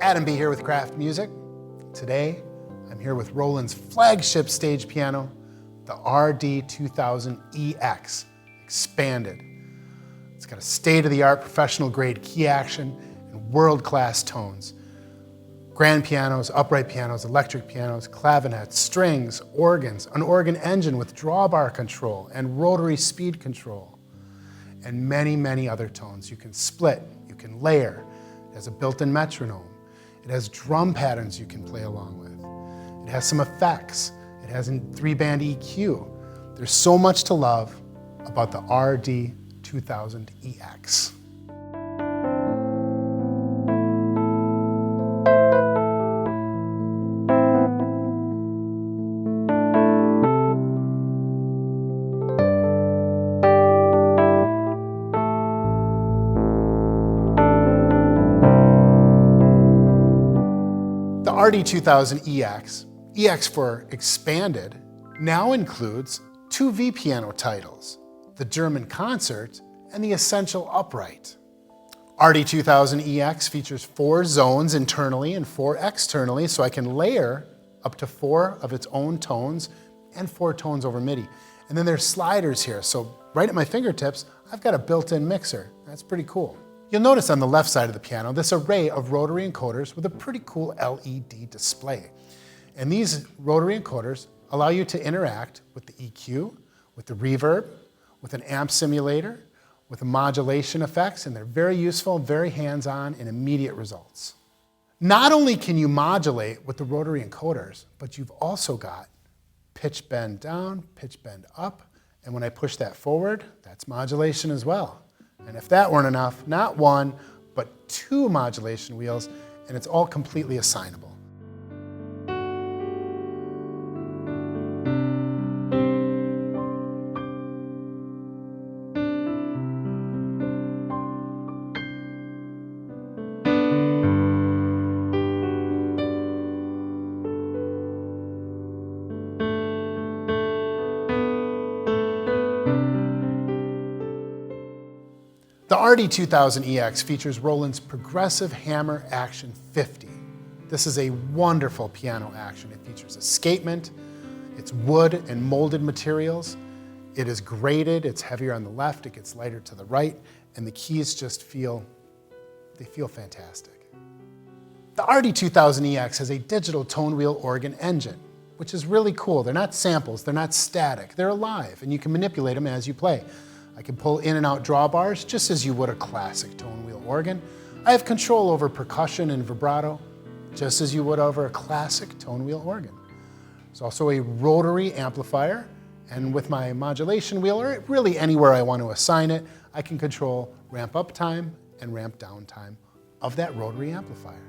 Adam B. here with Kraft Music. Today, I'm here with Roland's flagship stage piano, the RD-2000 EX, expanded. It's got a state-of-the-art professional-grade key action and world-class tones. Grand pianos, upright pianos, electric pianos, clavinets, strings, organs, an organ engine with drawbar control and rotary speed control, and many, many other tones. You can split, you can layer. It has a built-in metronome. It has drum patterns you can play along with. It has some effects. It has a 3-band EQ. There's so much to love about the RD-2000 EX. The RD-2000 EX, EX for expanded, now includes 2 V-piano titles, the German Concert and the Essential Upright. RD-2000 EX features 4 zones internally and 4 externally, so I can layer up to 4 of its own tones and 4 tones over MIDI. And then there's sliders here, so right at my fingertips, I've got a built-in mixer. That's pretty cool. You'll notice on the left side of the piano this array of rotary encoders with a pretty cool LED display. And these rotary encoders allow you to interact with the EQ, with the reverb, with an amp simulator, with the modulation effects, and they're very useful, very hands-on, and immediate results. Not only can you modulate with the rotary encoders, but you've also got pitch bend down, pitch bend up, and when I push that forward, that's modulation as well. And if that weren't enough, not 1, but 2 modulation wheels, and it's all completely assignable. The RD-2000 EX features Roland's Progressive Hammer Action 50. This is a wonderful piano action. It features escapement, it's wood and molded materials, it is graded, it's heavier on the left, it gets lighter to the right, and the keys just feel fantastic. The RD-2000 EX has a digital tone wheel organ engine, which is really cool. They're not samples, they're not static, they're alive, and you can manipulate them as you play. I can pull in and out drawbars just as you would a classic tone wheel organ. I have control over percussion and vibrato just as you would over a classic tone wheel organ. There's also a rotary amplifier, and with my modulation wheel, or really anywhere I want to assign it, I can control ramp up time and ramp down time of that rotary amplifier.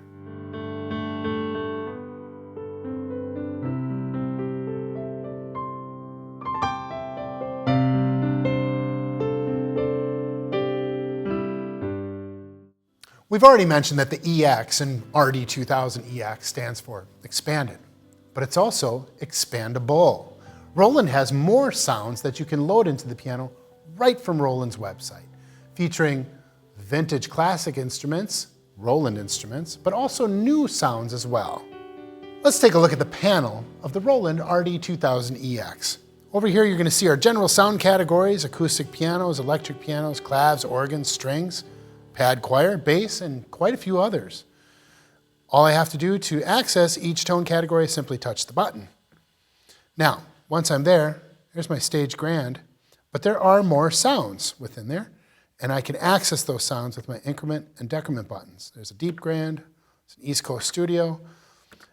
We've already mentioned that the EX in RD-2000 EX stands for expanded, but it's also expandable. Roland has more sounds that you can load into the piano right from Roland's website, featuring vintage classic instruments, Roland instruments, but also new sounds as well. Let's take a look at the panel of the Roland RD-2000 EX. Over here you're going to see our general sound categories: acoustic pianos, electric pianos, clavs, organs, strings, pad choir, bass, and quite a few others. All I have to do to access each tone category is simply touch the button. Now, once I'm there, there's my stage grand, but there are more sounds within there, and I can access those sounds with my increment and decrement buttons. There's a deep grand, there's an East Coast studio,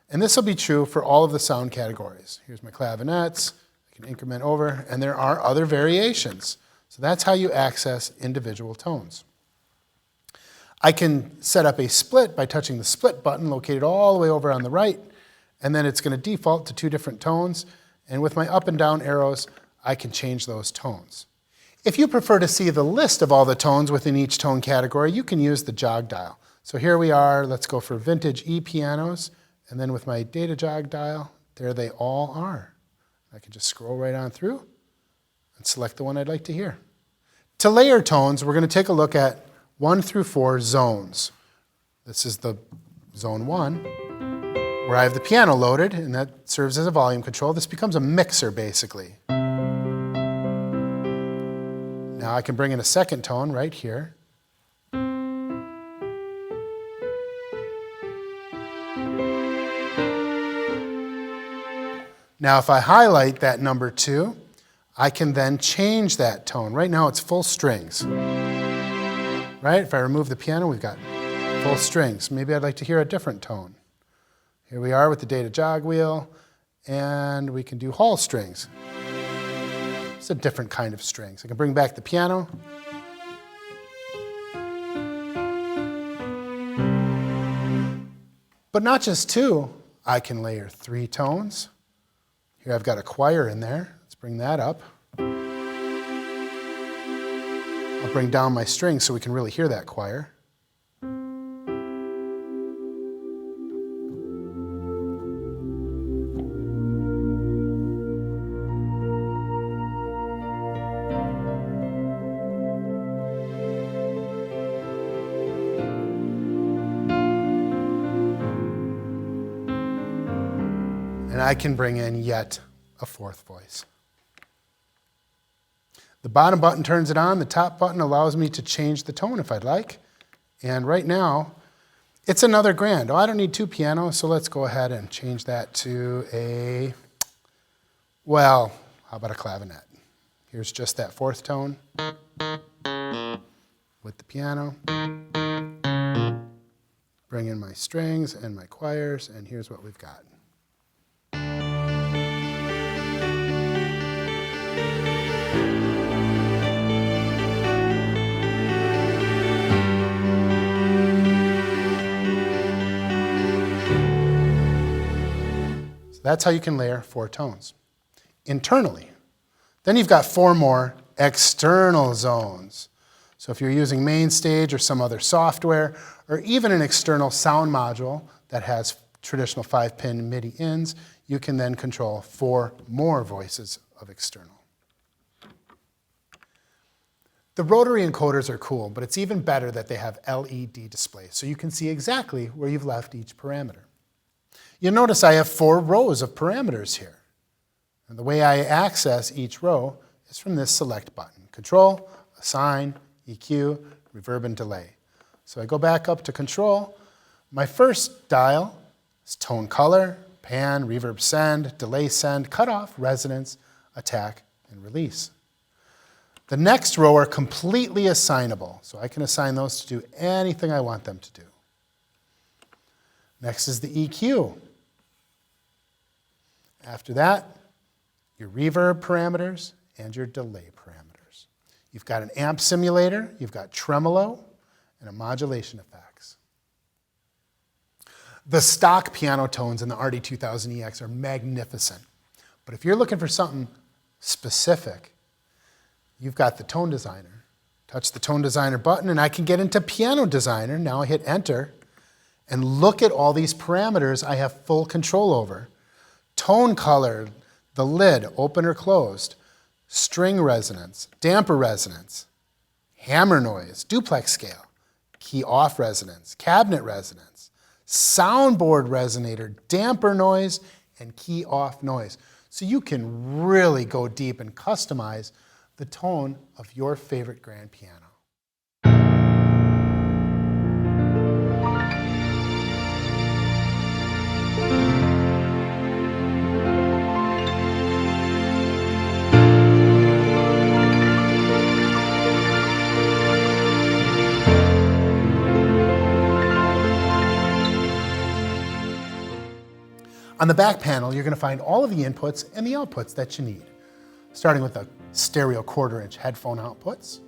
and this will be true for all of the sound categories. Here's my clavinets, I can increment over, and there are other variations. So that's how you access individual tones. I can set up a split by touching the split button located all the way over on the right, and then it's going to default to 2 different tones, and with my up and down arrows, I can change those tones. If you prefer to see the list of all the tones within each tone category, you can use the jog dial. So here we are, let's go for vintage E pianos, and then with my data jog dial, there they all are. I can just scroll right on through and select the one I'd like to hear. To layer tones, we're going to take a look at 1 through 4 zones. This is the zone 1, where I have the piano loaded, and that serves as a volume control. This becomes a mixer, basically. Now I can bring in a second tone right here. Now if I highlight that number 2, I can then change that tone. Right now it's full strings. Right? If I remove the piano, we've got full strings. Maybe I'd like to hear a different tone. Here we are with the data jog wheel, and we can do Hall strings. It's a different kind of strings. I can bring back the piano. But not just 2, I can layer 3 tones. Here I've got a choir in there. Let's bring that up. I'll bring down my strings so we can really hear that choir. And I can bring in yet a 4th voice. The bottom button turns it on. The top button allows me to change the tone if I'd like. And right now, it's another grand. Oh, I don't need 2 pianos, so let's go ahead and change that to a, well, how about a clavinet? Here's just that 4th tone with the piano. Bring in my strings and my choirs, and here's what we've got. That's how you can layer 4 tones internally. Then you've got 4 more external zones. So if you're using MainStage or some other software, or even an external sound module that has traditional 5-pin MIDI ins, you can then control 4 more voices of external. The rotary encoders are cool, but it's even better that they have LED displays, so you can see exactly where you've left each parameter. You'll notice I have 4 rows of parameters here. And the way I access each row is from this select button. Control, Assign, EQ, Reverb, and Delay. So I go back up to Control. My first dial is Tone Color, Pan, Reverb Send, Delay Send, Cutoff, Resonance, Attack, and Release. The next row are completely assignable, so I can assign those to do anything I want them to do. Next is the EQ. After that, your reverb parameters and your delay parameters. You've got an amp simulator, you've got tremolo, and a modulation effects. The stock piano tones in the RD-2000 EX are magnificent. But if you're looking for something specific, you've got the Tone Designer. Touch the Tone Designer button and I can get into Piano Designer. Now I hit Enter. And look at all these parameters I have full control over. Tone color, the lid, open or closed, string resonance, damper resonance, hammer noise, duplex scale, key off resonance, cabinet resonance, soundboard resonator, damper noise, and key off noise. So you can really go deep and customize the tone of your favorite grand piano. On the back panel, you're going to find all of the inputs and the outputs that you need. Starting with the stereo 1/4-inch headphone outputs.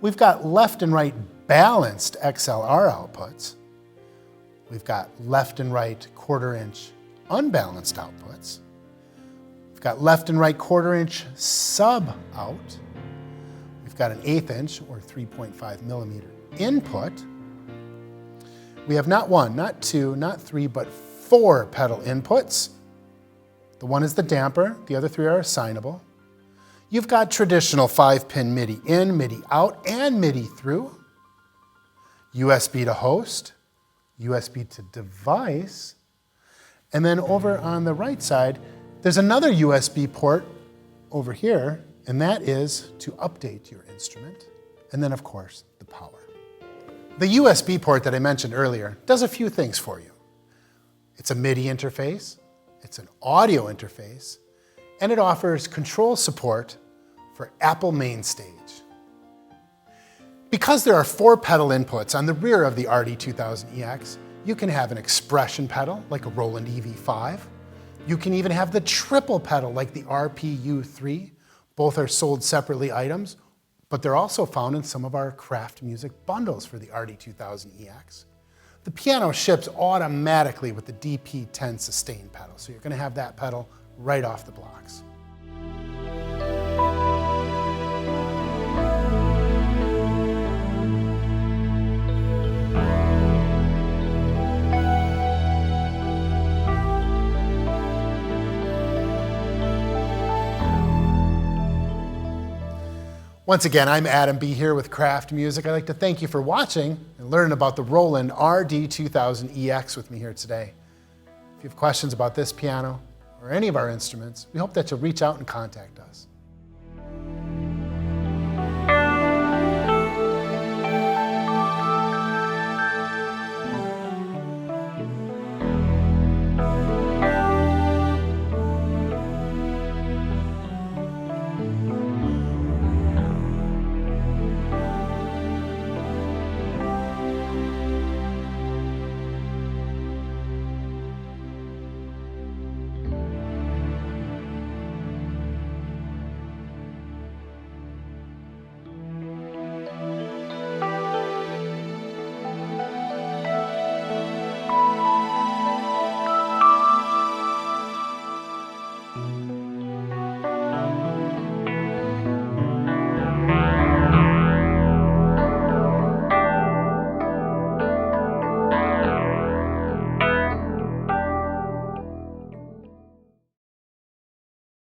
We've got left and right balanced XLR outputs. We've got left and right 1/4-inch unbalanced outputs. We've got left and right 1/4-inch sub out. We've got an 1/8 inch or 3.5 millimeter input. We have not 1, not 2, not 3, but 4 pedal inputs. The one is the damper, the other 3 are assignable. You've got traditional 5-pin MIDI in, MIDI out, and MIDI through. USB to host, USB to device. And then over on the right side, there's another USB port over here, and that is to update your instrument. And then, of course, the power. The USB port that I mentioned earlier does a few things for you. It's a MIDI interface, it's an audio interface, and it offers control support for Apple MainStage. Because there are 4 pedal inputs on the rear of the RD-2000 EX, you can have an expression pedal like a Roland EV5. You can even have the triple pedal like the RPU3. Both are sold separately items, but they're also found in some of our Kraft music bundles for the RD-2000 EX. The piano ships automatically with the DP10 sustain pedal, so you're going to have that pedal right off the blocks. Once again, I'm Adam B. here with Kraft Music. I'd like to thank you for watching and learning about the Roland RD-2000 EX with me here today. If you have questions about this piano or any of our instruments, we hope that you'll reach out and contact us.